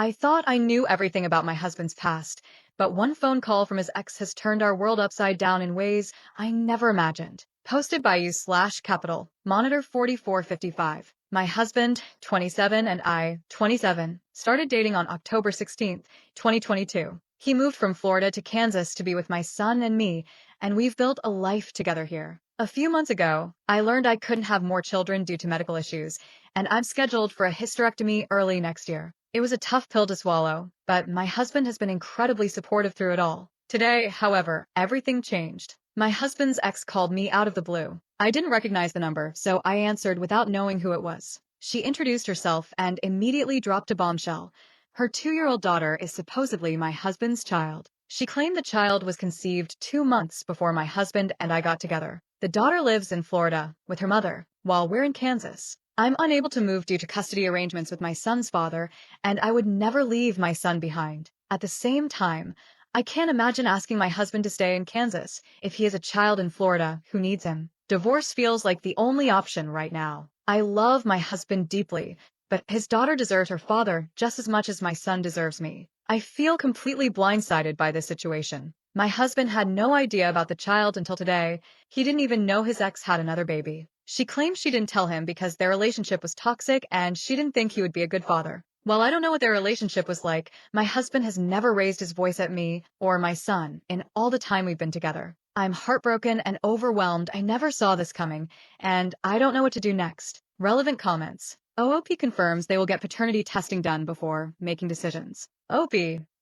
I thought I knew everything about my husband's past, but one phone call from his ex has turned our world upside down in ways I never imagined. Posted by you/capital, Monitor 4455. My husband, 27, and I, 27, started dating on October 16th, 2022. He moved from Florida to Kansas to be with my son and me, and we've built a life together here. A few months ago, I learned I couldn't have more children due to medical issues, and I'm scheduled for a hysterectomy early next year. It was a tough pill to swallow, but my husband has been incredibly supportive through it all. Today, however, everything changed. My husband's ex called me out of the blue. I didn't recognize the number, so I answered without knowing who it was. She introduced herself and immediately dropped a bombshell. Her 2-year-old daughter is supposedly my husband's child. She claimed the child was conceived 2 months before my husband and I got together. The daughter lives in Florida with her mother, while we're in Kansas. I'm unable to move due to custody arrangements with my son's father, and I would never leave my son behind. At the same time, I can't imagine asking my husband to stay in Kansas if he has a child in Florida who needs him. Divorce feels like the only option right now. I love my husband deeply, but his daughter deserves her father just as much as my son deserves me. I feel completely blindsided by this situation. My husband had no idea about the child until today. He didn't even know his ex had another baby. She claims she didn't tell him because their relationship was toxic and she didn't think he would be a good father. While I don't know what their relationship was like, my husband has never raised his voice at me or my son in all the time we've been together. I'm heartbroken and overwhelmed. I never saw this coming, and I don't know what to do next. Relevant comments. OOP confirms they will get paternity testing done before making decisions. OP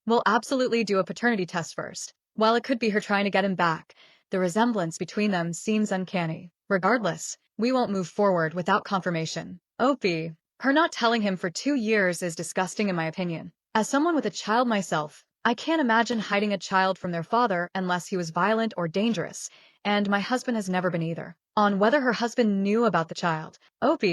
will absolutely do a paternity test first. While it could be her trying to get him back, the resemblance between them seems uncanny. Regardless, we won't move forward without confirmation. OP. Her not telling him for 2 years is disgusting in my opinion. As someone with a child myself, I can't imagine hiding a child from their father unless he was violent or dangerous, and my husband has never been either. On whether her husband knew about the child. OP.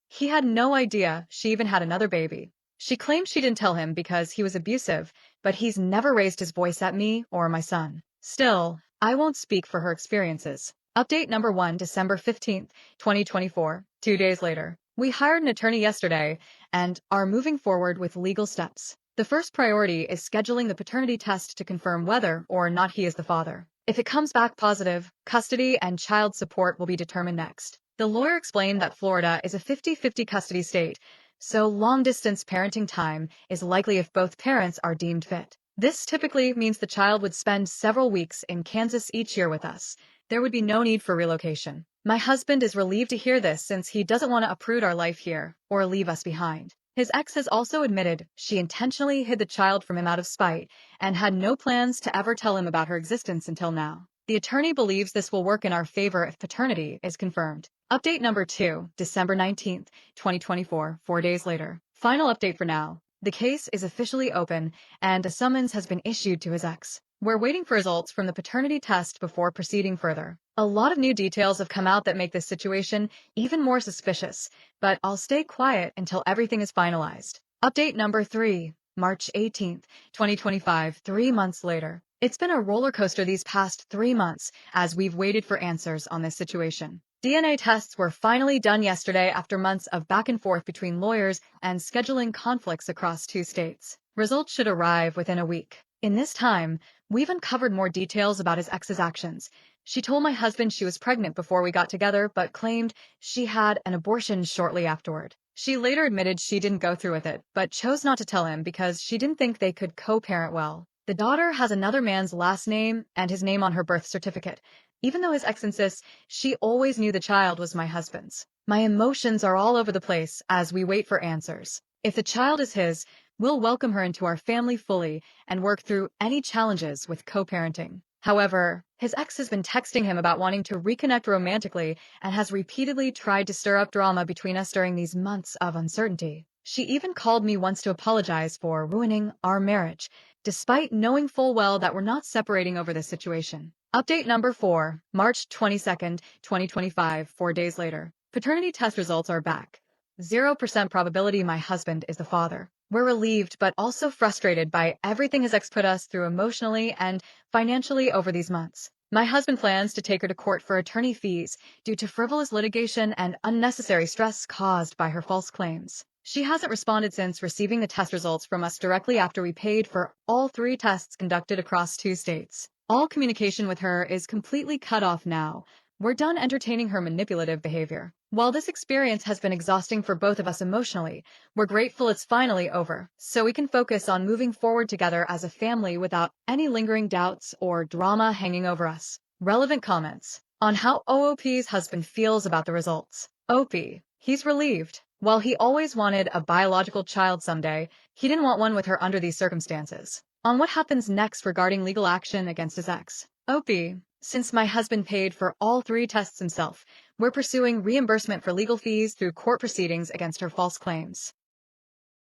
He had no idea she even had another baby. She claims she didn't tell him because he was abusive, but he's never raised his voice at me or my son. Still, I won't speak for her experiences. Update number 1, December 15th, 2024. 2 days later. We hired an attorney yesterday and are moving forward with legal steps. The first priority is scheduling the paternity test to confirm whether or not he is the father. If it comes back positive, custody and child support will be determined next. The lawyer explained that Florida is a 50-50 custody state, so long-distance parenting time is likely if both parents are deemed fit. This typically means the child would spend several weeks in Kansas each year with us. There would be no need for relocation. My husband is relieved to hear this since he doesn't want to uproot our life here or leave us behind. His ex has also admitted she intentionally hid the child from him out of spite and had no plans to ever tell him about her existence until now. The attorney believes this will work in our favor if paternity is confirmed. Update number 2, December 19th, 2024, 4 days later. Final update for now. The case is officially open and a summons has been issued to his ex. We're waiting for results from the paternity test before proceeding further. A lot of new details have come out that make this situation even more suspicious, but I'll stay quiet until everything is finalized. Update number 3, March 18th, 2025, 3 months later. It's been a roller coaster these past 3 months as we've waited for answers on this situation. DNA tests were finally done yesterday after months of back and forth between lawyers and scheduling conflicts across 2 states. Results should arrive within a week. In this time, we've uncovered more details about his ex's actions. She told my husband she was pregnant before we got together, but claimed she had an abortion shortly afterward. She later admitted she didn't go through with it, but chose not to tell him because she didn't think they could co-parent well. The daughter has another man's last name and his name on her birth certificate, even though his ex insists she always knew the child was my husband's. My emotions are all over the place as we wait for answers. If the child is his, we'll welcome her into our family fully and work through any challenges with co-parenting. However, his ex has been texting him about wanting to reconnect romantically and has repeatedly tried to stir up drama between us during these months of uncertainty. She even called me once to apologize for ruining our marriage, despite knowing full well that we're not separating over this situation. Update number 4, March 22nd, 2025, 4 days later. Paternity test results are back. 0% probability my husband is the father. We're relieved but also frustrated by everything his ex put us through emotionally and financially over these months. My husband plans to take her to court for attorney fees due to frivolous litigation and unnecessary stress caused by her false claims. She hasn't responded since receiving the test results from us directly after we paid for all 3 tests conducted across 2 states. All communication with her is completely cut off now. We're done entertaining her manipulative behavior. While this experience has been exhausting for both of us emotionally, we're grateful it's finally over, so we can focus on moving forward together as a family without any lingering doubts or drama hanging over us. Relevant comments on how OOP's husband feels about the results. OP. He's relieved. While he always wanted a biological child someday, he didn't want one with her under these circumstances. On what happens next regarding legal action against his ex. OP. Since my husband paid for all 3 tests himself, we're pursuing reimbursement for legal fees through court proceedings against her false claims.